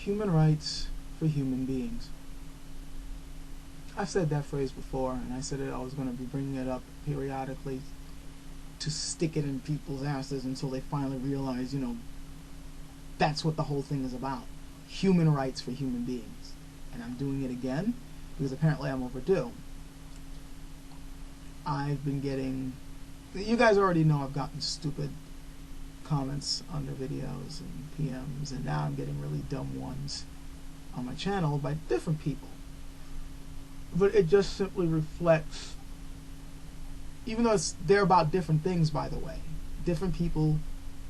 Human rights for human beings. I've said that phrase before, and I said I was going to be bringing it up periodically to stick it in people's asses until they finally realize, that's what the whole thing is about. Human rights for human beings. And I'm doing it again because apparently I'm overdue. I've been getting... You guys already know I've gotten stupid comments under videos and PMs, and now I'm getting really dumb ones on my channel by different people. But it just simply reflects, even though they're about different things, by the way, different people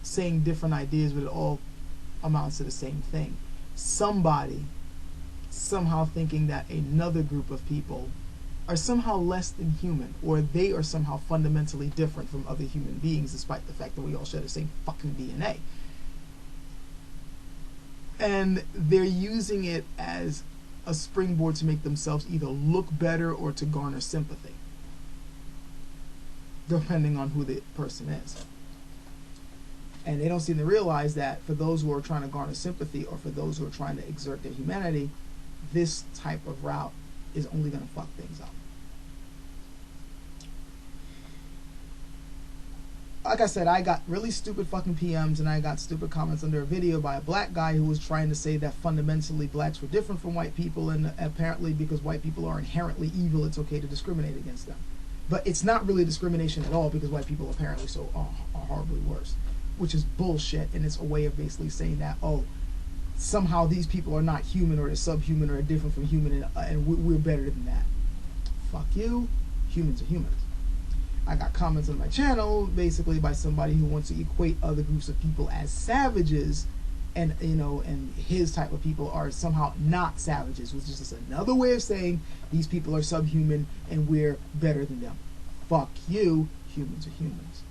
saying different ideas, but it all amounts to the same thing. Somebody somehow thinking that another group of people are somehow less than human, or they are somehow fundamentally different from other human beings, despite the fact that we all share the same fucking DNA. And they're using it as a springboard to make themselves either look better or to garner sympathy, depending on who the person is. And they don't seem to realize that for those who are trying to garner sympathy, or for those who are trying to exert their humanity, this type of route is only going to fuck things up. Like I said, I got really stupid fucking PMs, and I got stupid comments under a video by a black guy who was trying to say that fundamentally blacks were different from white people, and apparently because white people are inherently evil, it's okay to discriminate against them. But it's not really discrimination at all, because white people apparently are horribly worse, which is bullshit. And it's a way of basically saying that, oh, somehow these people are not human, or they're subhuman, or different from human, and we're better than that. Fuck you. Humans are humans. I got comments on my channel basically by somebody who wants to equate other groups of people as savages, and and his type of people are somehow not savages, which is just another way of saying these people are subhuman and we're better than them. Fuck you. Humans are humans.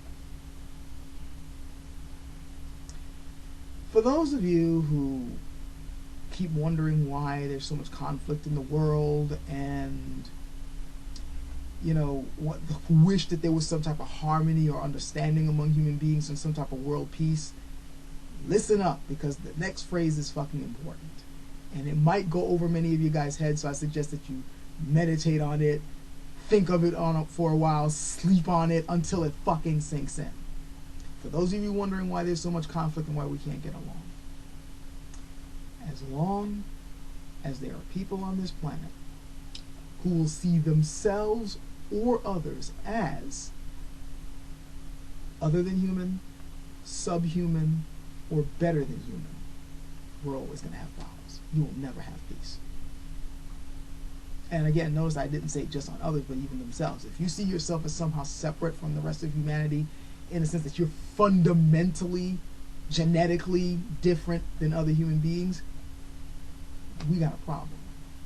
For those of you who keep wondering why there's so much conflict in the world, and wish that there was some type of harmony or understanding among human beings and some type of world peace, listen up, because the next phrase is fucking important. And it might go over many of you guys' heads, so I suggest that you meditate on it, think of it for a while, sleep on it until it fucking sinks in. For those of you wondering why there's so much conflict and why we can't get along, as long as there are people on this planet who will see themselves or others as other than human, subhuman, or better than human, we're always going to have problems. You will never have peace. And again, notice I didn't say just on others, but even themselves. If you see yourself as somehow separate from the rest of humanity, in the sense that you're fundamentally, genetically different than other human beings, we got a problem.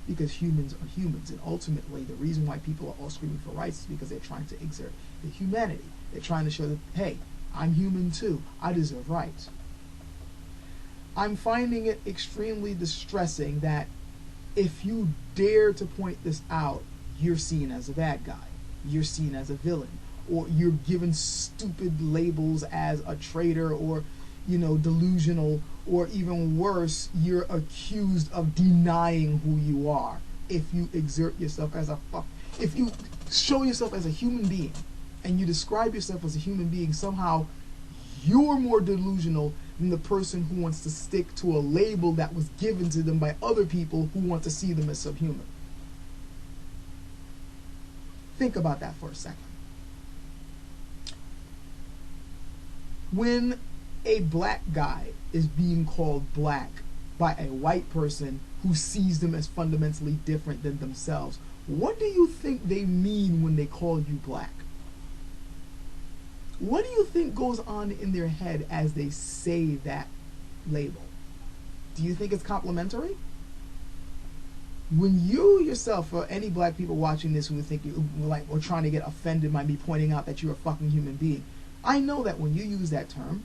Because humans are humans, and ultimately the reason why people are all screaming for rights is because they're trying to exert their humanity. They're trying to show that, hey, I'm human too, I deserve rights. I'm finding it extremely distressing that if you dare to point this out, you're seen as a bad guy, you're seen as a villain, or you're given stupid labels as a traitor, or delusional, or even worse, you're accused of denying who you are. If you exert yourself as if you show yourself as a human being and you describe yourself as a human being, somehow you're more delusional than the person who wants to stick to a label that was given to them by other people who want to see them as subhuman. Think about that for a second. When a black guy is being called black by a white person who sees them as fundamentally different than themselves, what do you think they mean when they call you black? What do you think goes on in their head as they say that label? Do you think it's complimentary? When you yourself, or any black people watching this who think you or trying to get offended by me pointing out that you're a fucking human being, I know that when you use that term,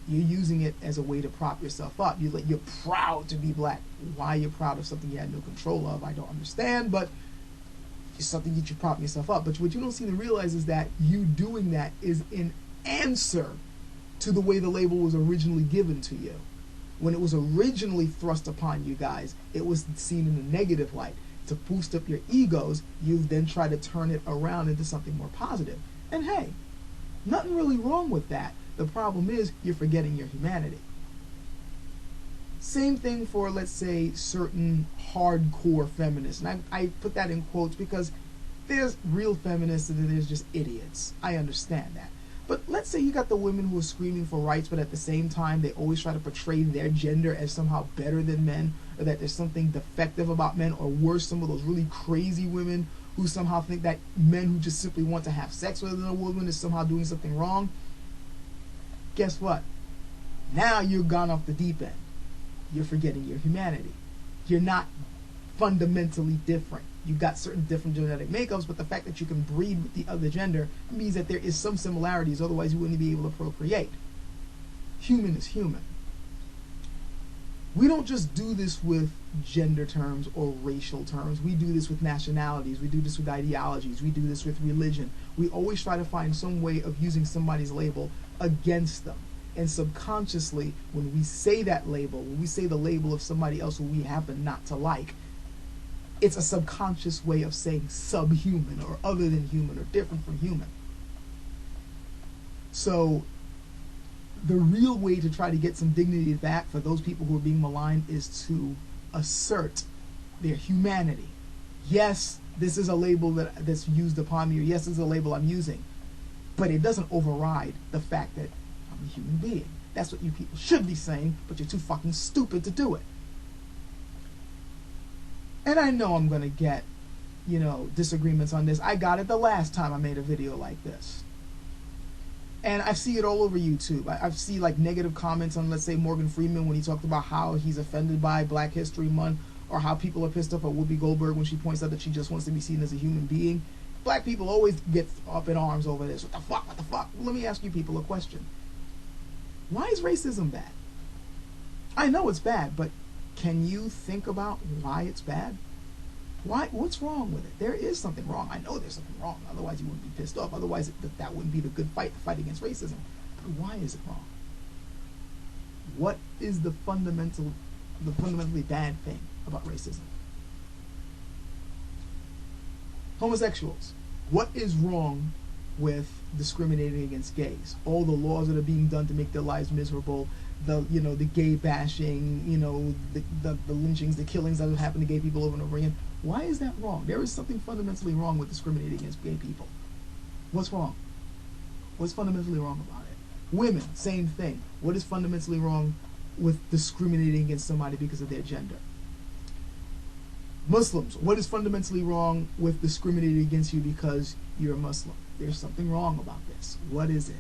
you're using it as a way to prop yourself up. You're proud to be black. Why you're proud of something you had no control of, I don't understand, but it's something that you prop yourself up. But what you don't seem to realize is that you doing that is in answer to the way the label was originally given to you. When it was originally thrust upon you guys, it was seen in a negative light. To boost up your egos, you've then tried to turn it around into something more positive. And hey, nothing really wrong with that. The problem is you're forgetting your humanity. Same thing for, let's say, certain hardcore feminists. And I put that in quotes because there's real feminists and then there's just idiots. I understand that. But let's say you got the women who are screaming for rights, but at the same time they always try to portray their gender as somehow better than men, or that there's something defective about men, or worse, some of those really crazy women who somehow think that men who just simply want to have sex with another woman is somehow doing something wrong. Guess what? Now you're gone off the deep end. You're forgetting your humanity. You're not fundamentally different. You've got certain different genetic makeups, but the fact that you can breed with the other gender means that there is some similarities, otherwise you wouldn't be able to procreate. Human is human. We don't just do this with gender terms or racial terms. We do this with nationalities. We do this with ideologies. We do this with religion. We always try to find some way of using somebody's label against them. And subconsciously, when we say that label, when we say the label of somebody else who we happen not to like, it's a subconscious way of saying subhuman or other than human or different from human. So the real way to try to get some dignity back for those people who are being maligned is to assert their humanity. Yes, this is a label that's used upon me, or yes, this is a label I'm using, but it doesn't override the fact that I'm a human being. That's what you people should be saying, but you're too fucking stupid to do it. And I know I'm going to get, disagreements on this. I got it the last time I made a video like this. And I see it all over YouTube. I see like negative comments on, let's say, Morgan Freeman when he talked about how he's offended by Black History Month, or how people are pissed off at Whoopi Goldberg when she points out that she just wants to be seen as a human being. Black people always get up in arms over this. What the fuck? What the fuck? Let me ask you people a question. Why is racism bad? I know it's bad, but can you think about why it's bad? What's wrong with it? There is something wrong. I know there's something wrong. Otherwise, you wouldn't be pissed off. Otherwise, that wouldn't be the good fight, the fight against racism. But why is it wrong? What is the fundamentally bad thing about racism? Homosexuals. What is wrong with discriminating against gays? All the laws that are being done to make their lives miserable, the gay bashing, the lynchings, the killings that have happened to gay people over and over again. Why is that wrong? There is something fundamentally wrong with discriminating against gay people. What's wrong? What's fundamentally wrong about it? Women, same thing. What is fundamentally wrong with discriminating against somebody because of their gender? Muslims, what is fundamentally wrong with discriminating against you because you're a Muslim? There's something wrong about this. What is it?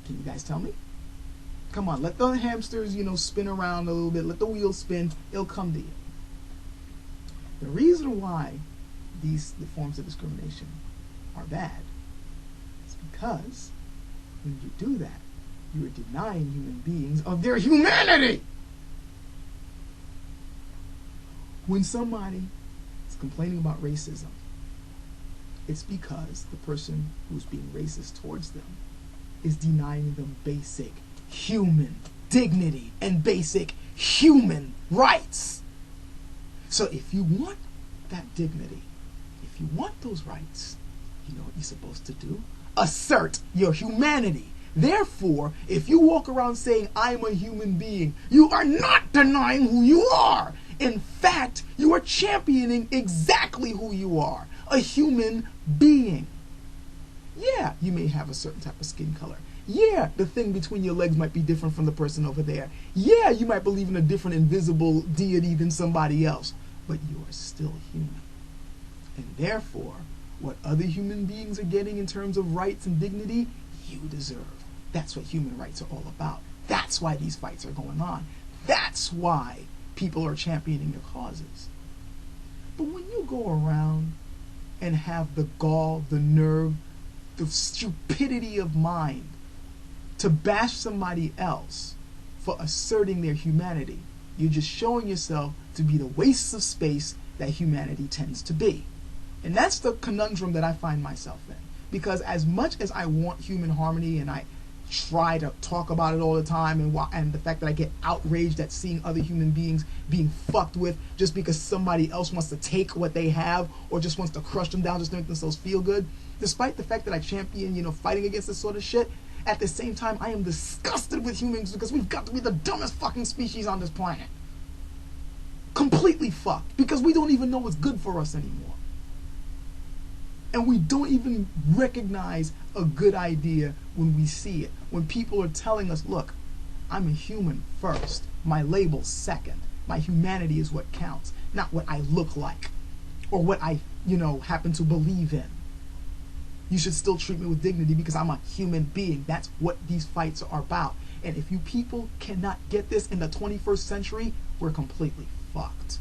Can you guys tell me? Come on, let the hamsters, spin around a little bit. Let the wheels spin. It'll come to you. The reason why the forms of discrimination are bad is because when you do that, you are denying human beings of their humanity. When somebody is complaining about racism, it's because the person who's being racist towards them is denying them basic human dignity and basic human rights. So if you want that dignity, if you want those rights, you know what you're supposed to do? Assert your humanity. Therefore, if you walk around saying, I'm a human being, you are not denying who you are. In fact, you are championing exactly who you are, a human being. Yeah, you may have a certain type of skin color. Yeah, the thing between your legs might be different from the person over there. Yeah, you might believe in a different invisible deity than somebody else, but you are still human. And therefore, what other human beings are getting in terms of rights and dignity, you deserve. That's what human rights are all about. That's why these fights are going on. That's why people are championing your causes. But when you go around and have the gall, the nerve, the stupidity of mind to bash somebody else for asserting their humanity, you're just showing yourself to be the waste of space that humanity tends to be. And that's the conundrum that I find myself in. Because as much as I want human harmony and I try to talk about it all the time, and the fact that I get outraged at seeing other human beings being fucked with just because somebody else wants to take what they have or just wants to crush them down just to make themselves feel good. Despite the fact that I champion, fighting against this sort of shit, at the same time I am disgusted with humans because we've got to be the dumbest fucking species on this planet. Completely fucked because we don't even know what's good for us anymore. And we don't even recognize a good idea when we see it. When people are telling us, look, I'm a human first. My label's second. My humanity is what counts, not what I look like or what I, happen to believe in. You should still treat me with dignity because I'm a human being. That's what these fights are about. And if you people cannot get this in the 21st century, we're completely fucked.